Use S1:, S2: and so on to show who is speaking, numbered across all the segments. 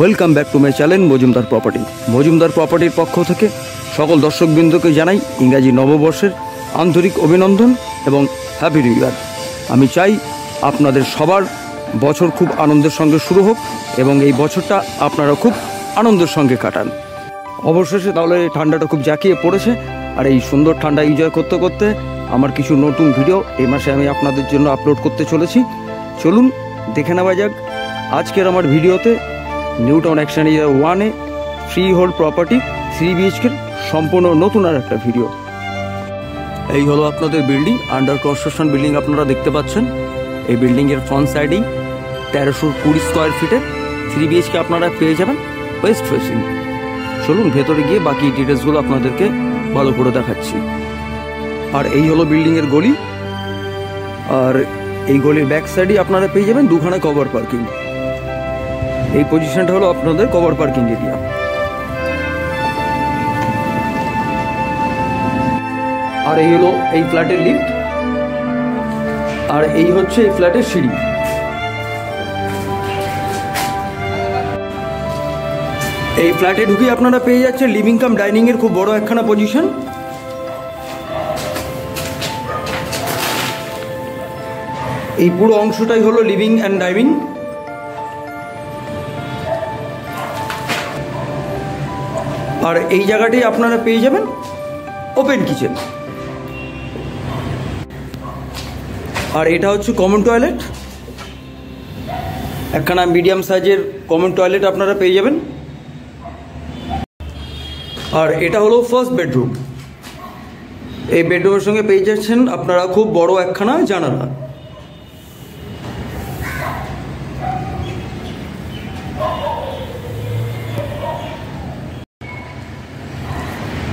S1: Welcome back to my channel Majumdar property. Majumdar প্রপার্টির পক্ষ থেকে সকল দর্শকবৃন্দকে জানাই ইংরাজি নববর্ষের আন্তরিক অভিনন্দন এবং হ্যাপি নিউ ইয়ার। আমি চাই আপনাদের সবার বছর খুব আনন্দের সঙ্গে শুরু হোক এবং এই বছরটা আপনারা খুব আনন্দের সঙ্গে কাটান। অবশেষে তাহলে ঠান্ডাটা খুব জাঁকিয়ে পড়েছে, আর এই সুন্দর ঠান্ডা এনজয় করতে করতে আমার কিছু নতুন ভিডিও এই মাসে আমি আপনাদের জন্য আপলোড করতে চলেছি। চলুন দেখে নেওয়া যাক আজকের আমার ভিডিওতে নিউ টাউন অ্যাকশন এরিয়া 1-এ ফ্রি হোল্ড প্রপার্টি 3 BHK সম্পূর্ণ নতুন আর একটা ভিডিও। এই হলো আপনাদের বিল্ডিং, আন্ডার কনস্ট্রাকশন বিল্ডিং আপনারা দেখতে পাচ্ছেন। এই বিল্ডিংয়ের ফ্রন্ট সাইডেই 1320 স্কোয়ার ফিটের 3 BHK আপনারা পেয়ে যাবেন ওয়েস্ট ফেসিং। চলুন ভেতরে গিয়ে বাকি ডিটেলসগুলো আপনাদেরকে ভালো করে দেখাচ্ছি। আর এই হলো বিল্ডিংয়ের গলি, আর এই গলির ব্যাক সাইডেই আপনারা পেয়ে যাবেন দুখানা কভার পার্কিং। এই পজিশনটা হলো আপনাদের কভার পার্কিং এরিয়া। আর এই হলো এই ফ্ল্যাটের লিফট, আর এই হচ্ছে এই ফ্ল্যাটের সিঁড়ি। এই ফ্ল্যাটে ঢুকে আপনারা পেয়ে যাচ্ছেন লিভিং কাম ডাইনিং এর খুব বড় একখানা পজিশন। এই পুরো অংশটাই হলো লিভিং অ্যান্ড ডাইনিং। আর এই জায়গাটাই আপনারা পেয়ে যাবেন ওপেন কিচেন। আর এটা হচ্ছে কমন টয়লেট, একখানা মিডিয়াম সাইজের কমন টয়লেট আপনারা পেয়ে যাবেন। আর এটা হলো ফার্স্ট বেডরুম। এই বেডরুমের সঙ্গে পেয়ে যাচ্ছেন আপনারা খুব বড় একখানা জানালা।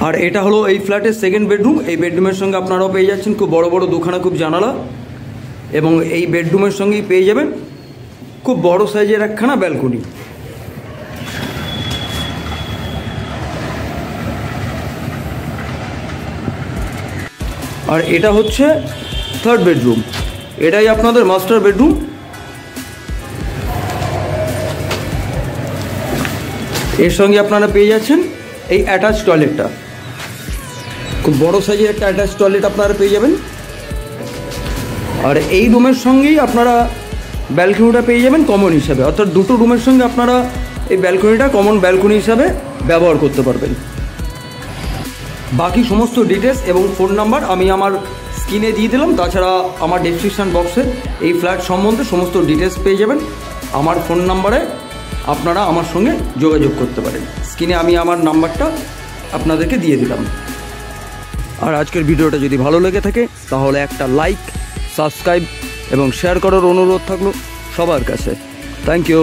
S1: আর এটা হলো এই ফ্ল্যাটের সেকেন্ড বেডরুম। এই বেডরুমের সঙ্গে আপনারাও পেয়ে যাচ্ছেন খুব বড় বড় দুখানা খুব জানালা, এবং এই বেডরুমের সঙ্গেই পেয়ে যাবেন খুব বড় সাইজের একখানা ব্যালকনি। আর এটা হচ্ছে থার্ড বেডরুম, এটাই আপনাদের মাস্টার বেডরুম। এর সঙ্গে আপনারা পেয়ে যাচ্ছেন এই অ্যাটাচ টয়লেটটা, খুব বড় সাইজের একটা অ্যাটাচ টয়লেট আপনারা পেয়ে যাবেন। আর এই রুমের সঙ্গেই আপনারা ব্যালকনিটা পেয়ে যাবেন কমন হিসাবে, অর্থাৎ দুটো রুমের সঙ্গে আপনারা এই ব্যালকনিটা কমন ব্যালকনি হিসাবে ব্যবহার করতে পারবেন। বাকি সমস্ত ডিটেলস এবং ফোন নাম্বার আমি আমার স্ক্রিনে দিয়ে দিলাম, তাছাড়া আমার ডেসক্রিপশান বক্সে এই ফ্ল্যাট সম্বন্ধে সমস্ত ডিটেলস পেয়ে যাবেন। আমার ফোন নাম্বারে আপনারা আমার সঙ্গে যোগাযোগ করতে পারেন। স্ক্রিনে আমি আমার নাম্বারটা আপনাদেরকে দিয়ে দিলাম। আর আজকের ভিডিওটা যদি ভালো লেগে থাকে তাহলে একটা লাইক, সাবস্ক্রাইব এবং শেয়ার করার অনুরোধ থাকলো সবার কাছে। Thank you.